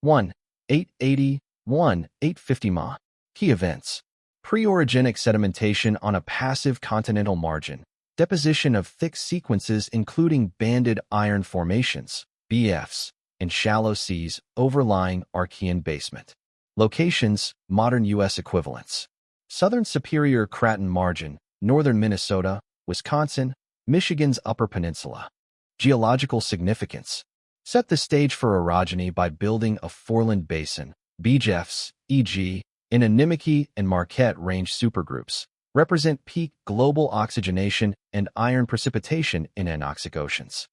1. 880 1. 850 Ma. Key events. Pre-orogenic sedimentation on a passive continental margin. Deposition of thick sequences including banded iron formations, BFs, in shallow seas overlying Archean basement. Locations, modern U.S. equivalents. Southern Superior Craton Margin, northern Minnesota, Wisconsin, Michigan's Upper Peninsula. Geological significance. Set the stage for orogeny by building a foreland basin, BGEFs, e.g., in Inimiki and Marquette Range supergroups, represent peak global oxygenation and iron precipitation in anoxic oceans.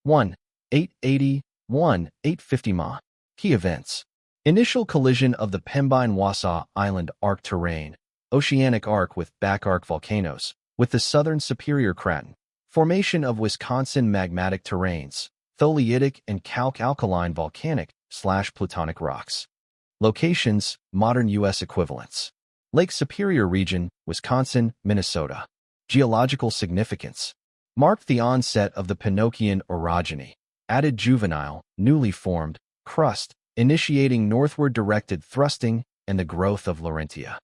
1. 880 1. 850 Ma. Key events. Initial collision of the Pembine-Wausau Island arc terrain, oceanic arc with back arc volcanoes, with the southern Superior Craton. Formation of Wisconsin magmatic terrains, tholeiitic and calc-alkaline volcanic/plutonic rocks. Locations, modern U.S. equivalents. Lake Superior region, Wisconsin, Minnesota. Geological significance. Marked the onset of the Pinocchian orogeny. Added juvenile, newly formed, crust, initiating northward directed thrusting and the growth of Laurentia.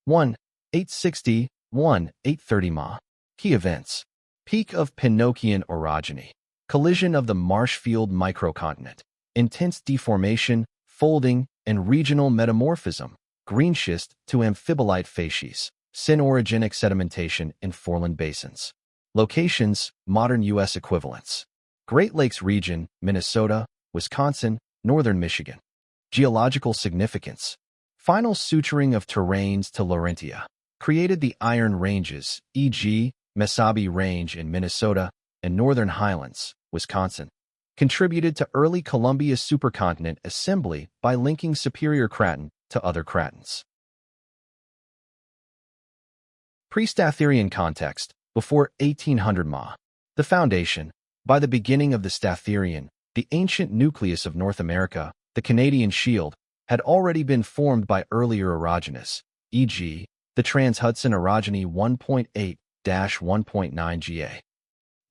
1. 860 1. 830 Ma. Key events. Peak of Pinocchian orogeny. Collision of the Marshfield microcontinent. Intense deformation, folding, and regional metamorphism. Greenschist to amphibolite facies. Synorogenic sedimentation in foreland basins. Locations, modern U.S. equivalents. Great Lakes region, Minnesota, Wisconsin, northern Michigan. Geological significance. Final suturing of terrains to Laurentia. Created the Iron Ranges, e.g., Mesabi Range in Minnesota and Northern Highlands, Wisconsin. Contributed to early Columbia supercontinent assembly by linking Superior Craton to other cratons. Pre-Statherian context, before 1800 Ma. The foundation. By the beginning of the Statherian, the ancient nucleus of North America, the Canadian Shield, had already been formed by earlier erogenous, e.g., the Trans-Hudson orogeny 1.8-1.9 Ga.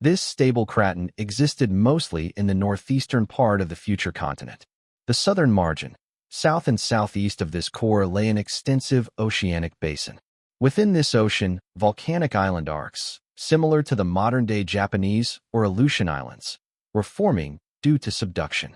This stable craton existed mostly in the northeastern part of the future continent. The southern margin, south and southeast of this core, lay an extensive oceanic basin. Within this ocean, volcanic island arcs, similar to the modern-day Japanese or Aleutian Islands, were forming due to subduction.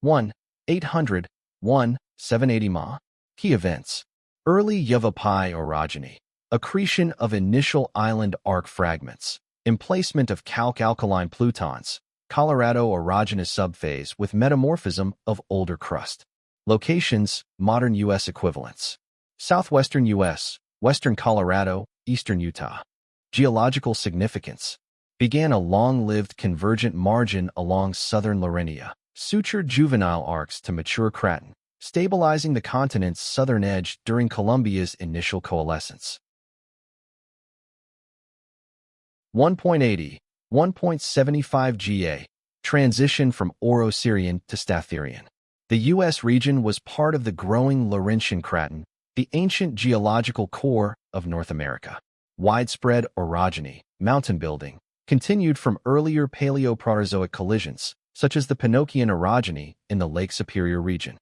1. 800 1. 780 Ma. Key events. Early Yavapai orogeny. Accretion of initial island arc fragments. Emplacement of calc-alkaline plutons. Colorado erogenous subphase with metamorphism of older crust. Locations, modern U.S. equivalents. Southwestern U.S., western Colorado, eastern Utah. Geological significance. Began a long-lived convergent margin along southern Laurentia. Sutured juvenile arcs to mature craton, stabilizing the continent's southern edge during Columbia's initial coalescence. 1.80, 1.75 Ga. Transition from Oro-Sirian to Statherian. The U.S. region was part of the growing Laurentian Craton, the ancient geological core of North America. Widespread orogeny, mountain building, continued from earlier Palaeoproterozoic collisions, such as the Pinocchian orogeny in the Lake Superior region.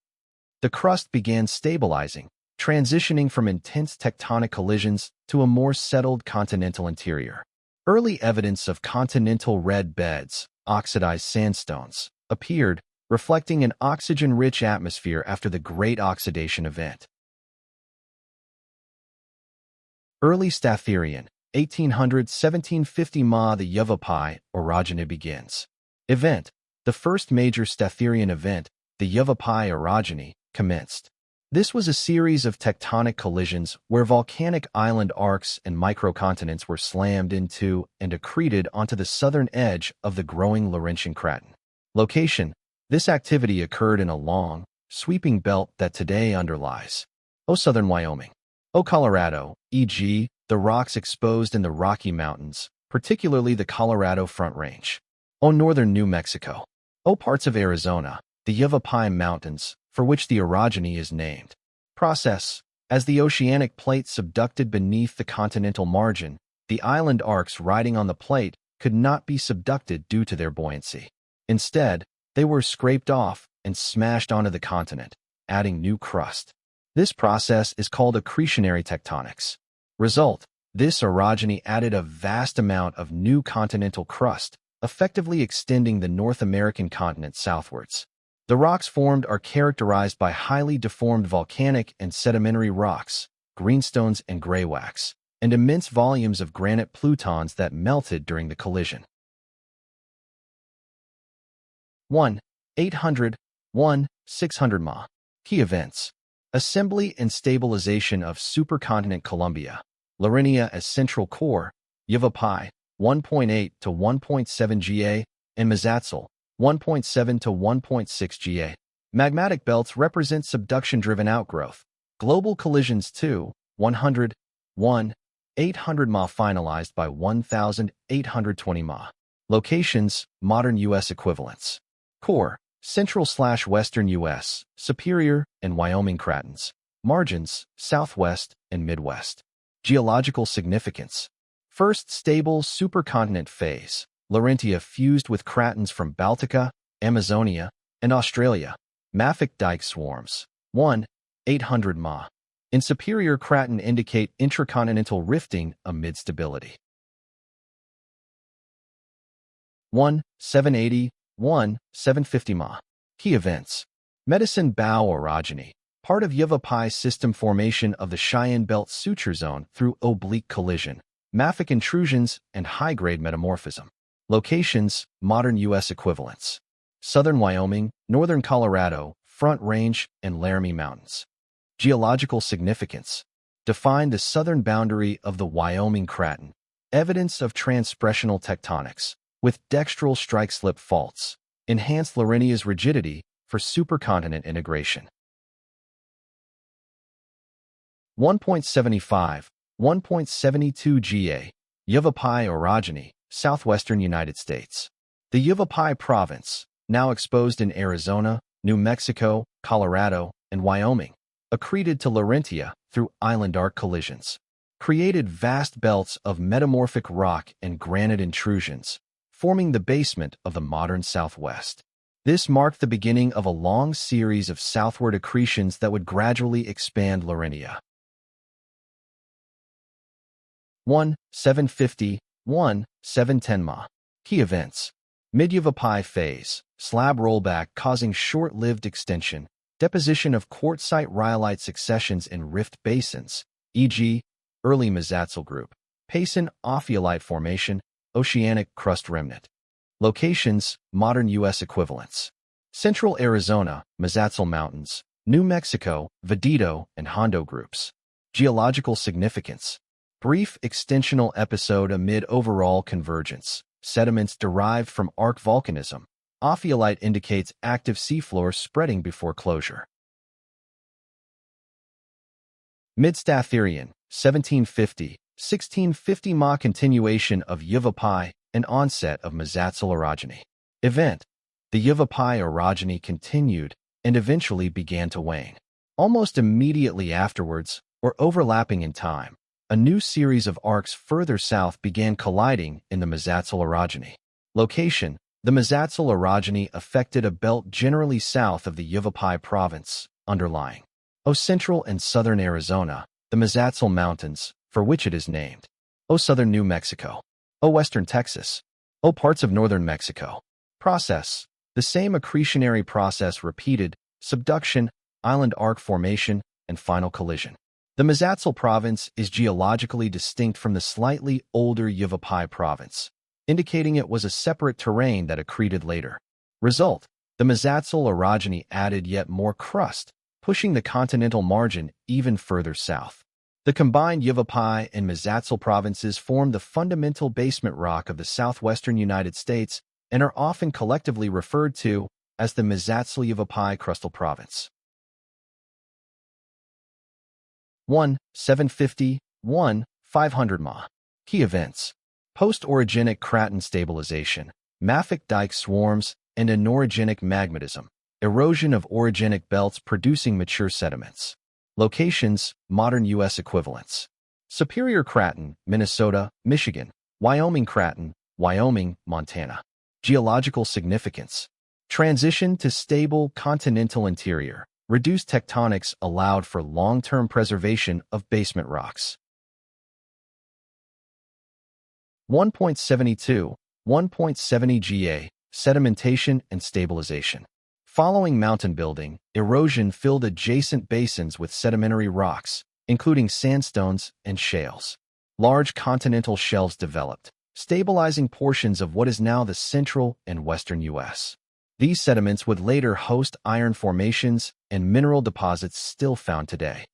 The crust began stabilizing, transitioning from intense tectonic collisions to a more settled continental interior. Early evidence of continental red beds, oxidized sandstones, appeared, reflecting an oxygen-rich atmosphere after the Great Oxidation Event. Early Statherian, 1800-1750 Ma. The Yavapai orogeny begins. Event. The first major Statherian event, the Yavapai orogeny, commenced. This was a series of tectonic collisions where volcanic island arcs and microcontinents were slammed into and accreted onto the southern edge of the growing Laurentian Craton. Location. This activity occurred in a long, sweeping belt that today underlies southern Wyoming, Colorado, e.g., the rocks exposed in the Rocky Mountains, particularly the Colorado Front Range, northern New Mexico, parts of Arizona, the Yavapai Mountains, for which the orogeny is named. Process. As the oceanic plate subducted beneath the continental margin, The island arcs riding on the plate could not be subducted due to their buoyancy. Instead, they were scraped off and smashed onto the continent, adding new crust. This process is called accretionary tectonics. Result: this orogeny added a vast amount of new continental crust, effectively extending the North American continent southwards. The rocks formed are characterized by highly deformed volcanic and sedimentary rocks, greenstones and greywax, and immense volumes of granite plutons that melted during the collision. 1. 800. 1. 600 Ma. Key events: assembly and stabilization of supercontinent Columbia, Laurentia as central core, Yavapai 1.8 to 1.7 Ga, and Mazatzel 1.7 to 1.6 Ga. Magmatic belts represent subduction-driven outgrowth. Global collisions 2, 100, 1, 800 Ma finalized by 1,820 Ma. Locations: modern U.S. equivalents. Core: Central/Western U.S., Superior and Wyoming cratons. Margins: Southwest and Midwest. Geological significance: first stable supercontinent phase, Laurentia fused with cratons from Baltica, Amazonia, and Australia. Mafic dike swarms. 1. 800 Ma. In Superior craton indicate intracontinental rifting amid stability. 1. 780. 1. 750 Ma. Key events: Medicine Bow orogeny, part of Yavapai system formation of the Cheyenne Belt suture zone through oblique collision, mafic intrusions, and high-grade metamorphism. Locations: modern U.S. equivalents. Southern Wyoming, northern Colorado, Front Range, and Laramie Mountains. Geological significance: define the southern boundary of the Wyoming craton, evidence of transpressional tectonics, with dextral strike-slip faults, enhanced Laurentia's rigidity for supercontinent integration. 1.75, 1.72 Ga, Yavapai orogeny, southwestern United States. The Yavapai province, now exposed in Arizona, New Mexico, Colorado, and Wyoming, accreted to Laurentia through island arc collisions, created vast belts of metamorphic rock and granite intrusions, forming the basement of the modern Southwest. This marked the beginning of a long series of southward accretions that would gradually expand Laurentia. 1. 750. 1. 710 Ma. Key events: Mid-Yavapai phase, slab rollback causing short-lived extension, deposition of quartzite rhyolite successions in rift basins, e.g., early Mazatzel group, Payson ophiolite formation, oceanic crust remnant. Locations: modern U.S. equivalents. Central Arizona, Mazatzel Mountains, New Mexico, Vedito, and Hondo groups. Geological significance: brief extensional episode amid overall convergence, sediments derived from arc volcanism. Ophiolite indicates active seafloor spreading before closure. Mid-Statherian, 1750, 1650 Ma continuation of Yavapai and onset of Mazatzel orogeny. Event: the Yavapai orogeny continued and eventually began to wane. Almost immediately afterwards, or overlapping in time, a new series of arcs further south began colliding in the Mazatzel orogeny. Location: the Mazatzel orogeny affected a belt generally south of the Yavapai province, underlying central and southern Arizona, the Mazatzel Mountains, for which it is named, southern New Mexico, western Texas, parts of northern Mexico. Process: the same accretionary process repeated: subduction, island arc formation, and final collision. The Mazatzel province is geologically distinct from the slightly older Yavapai province, indicating it was a separate terrain that accreted later. Result: the Mazatzel orogeny added yet more crust, pushing the continental margin even further south. The combined Yavapai and Mazatzel provinces form the fundamental basement rock of the southwestern United States and are often collectively referred to as the Mazatzel-Yavapai crustal province. 1. 750. 1. 500 Ma. Key events: post-orogenic craton stabilization, mafic dike swarms, and anorogenic magmatism, erosion of orogenic belts producing mature sediments. Locations: modern U.S. equivalents. Superior Craton, Minnesota, Michigan. Wyoming Craton, Wyoming, Montana. Geological significance. Transition to stable continental interior. Reduced tectonics allowed for long-term preservation of basement rocks. 1.72, 1.70 GA, sedimentation and stabilization. Following mountain building, erosion filled adjacent basins with sedimentary rocks, including sandstones and shales. Large continental shelves developed, stabilizing portions of what is now the central and western U.S. These sediments would later host iron formations and mineral deposits still found today.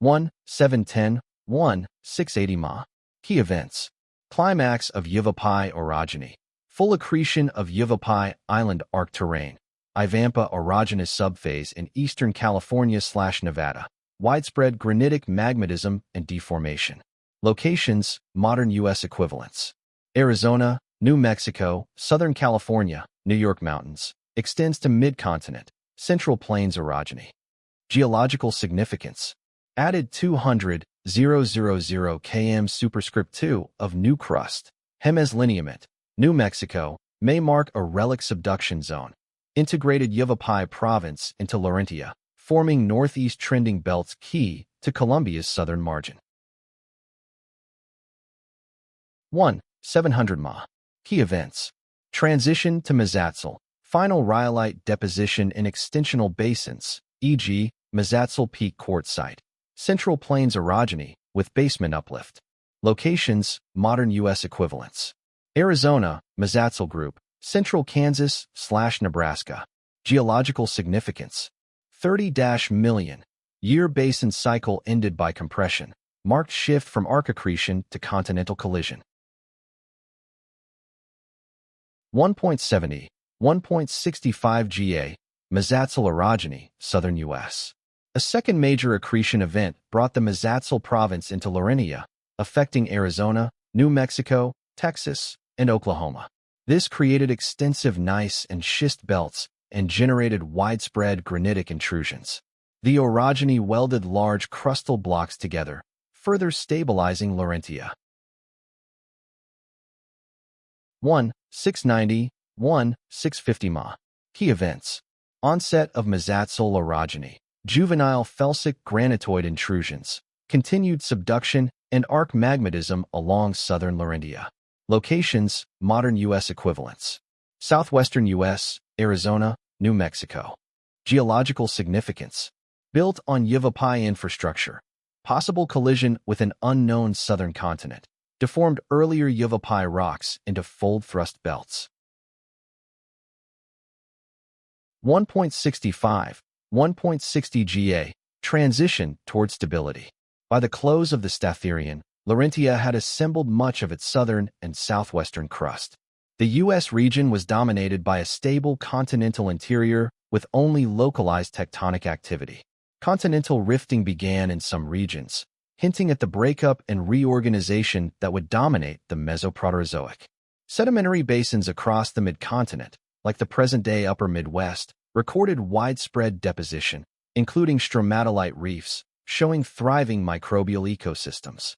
1.710, 1.680 Ma. Key events. Climax of Yavapai orogeny. Full accretion of Yavapai Island arc terrain. Ivampa orogenous subphase in eastern California/Nevada. Widespread granitic magmatism and deformation. Locations, modern U.S. equivalents. Arizona, New Mexico, Southern California, New York mountains. Extends to mid-continent, Central Plains orogeny. Geological significance. Added 200,000 km superscript 2 of new crust. Jemez lineament, New Mexico, may mark a relic subduction zone. Integrated Yavapai province into Laurentia, forming northeast trending belts key to Colombia's southern margin. 1.700 Ma. Key events. Transition to Mesatzal. Final rhyolite deposition in extensional basins, e.g., Mesatzal Peak quartzite. Central Plains orogeny with basement uplift. Locations, modern U.S. equivalents. Arizona, Mesatzal Group, Central Kansas/Nebraska. Geological significance. 30-million year basin cycle ended by compression. Marked shift from arc accretion to continental collision. 1.70, 1.65 GA, Mesatzal orogeny, southern U.S. A second major accretion event brought the Mesatzal province into Laurentia, affecting Arizona, New Mexico, Texas, and Oklahoma. This created extensive gneiss and schist belts and generated widespread granitic intrusions. The orogeny welded large crustal blocks together, further stabilizing Laurentia. 1.690, 1.650 Ma. Key events. Onset of Mesatzal orogeny. Juvenile felsic granitoid intrusions. Continued subduction and arc magmatism along southern Laurentia. Locations, modern U.S. equivalents. Southwestern U.S., Arizona, New Mexico. Geological significance. Built on Yavapai infrastructure. Possible collision with an unknown southern continent. Deformed earlier Yavapai rocks into fold-thrust belts. 1.65, 1.60 GA, transition toward stability. By the close of the Statherian, Laurentia had assembled much of its southern and southwestern crust. The U.S. region was dominated by a stable continental interior with only localized tectonic activity. Continental rifting began in some regions, hinting at the breakup and reorganization that would dominate the Mesoproterozoic. Sedimentary basins across the mid-continent, like the present-day upper Midwest, recorded widespread deposition, including stromatolite reefs, showing thriving microbial ecosystems.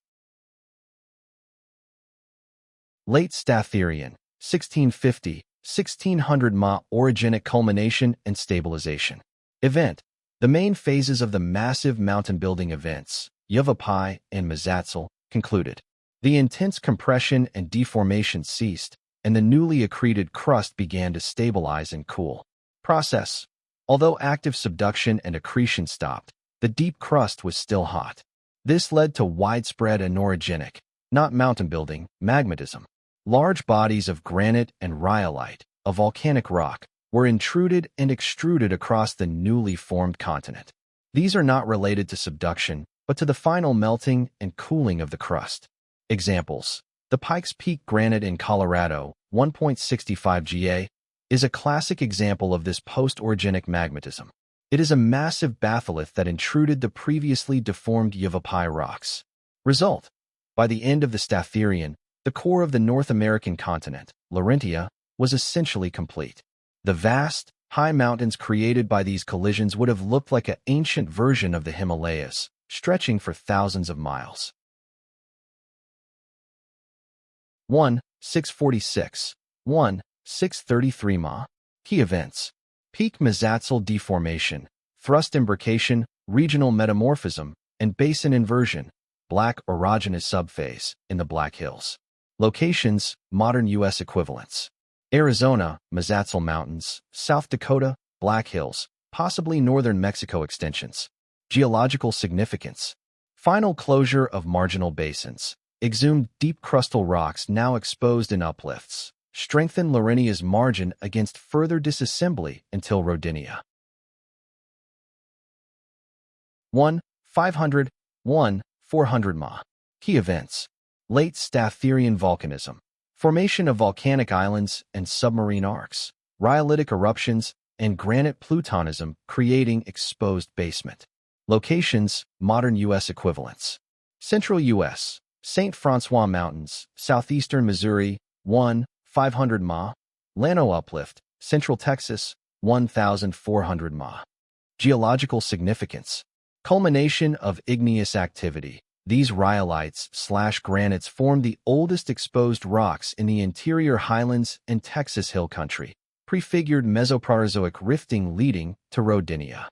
Late Statherian, 1650, 1600 Ma orogenic culmination and stabilization. Event. The main phases of the massive mountain building events, Yavapai and Mesatzal, concluded. The intense compression and deformation ceased, and the newly accreted crust began to stabilize and cool. Process. Although active subduction and accretion stopped, the deep crust was still hot. This led to widespread anorogenic, not mountain building, magmatism. Large bodies of granite and rhyolite, a volcanic rock, were intruded and extruded across the newly formed continent. These are not related to subduction, but to the final melting and cooling of the crust. Examples. The Pikes Peak granite in Colorado, 1.65 GA, is a classic example of this post-orogenic magmatism. It is a massive batholith that intruded the previously deformed Yavapai rocks. Result. By the end of the Statherian, the core of the North American continent, Laurentia, was essentially complete. The vast, high mountains created by these collisions would have looked like an ancient version of the Himalayas, stretching for thousands of miles. 1,646. 1,633 Ma. Key events. Peak Mesatsal deformation, thrust imbrication, regional metamorphism, and basin inversion, black orogenous subphase, in the Black Hills. Locations, modern U.S. equivalents. Arizona, Mesatsal Mountains, South Dakota, Black Hills, possibly northern Mexico extensions. Geological significance. Final closure of marginal basins. Exhumed deep crustal rocks now exposed in uplifts. Strengthen Laurinia's margin against further disassembly until Rodinia. 1,500. 1,400 Ma. Key events. Late Statherian volcanism. Formation of volcanic islands and submarine arcs. Rhyolitic eruptions and granite plutonism creating exposed basement. Locations, modern U.S. equivalents. Central U.S. St. Francois Mountains, southeastern Missouri, 1,500 Ma. Llano Uplift, Central Texas, 1,400 Ma. Geological significance. Culmination of igneous activity. These rhyolites/granites form the oldest exposed rocks in the interior highlands and Texas Hill Country, prefigured Mesoproterozoic rifting leading to Rodinia.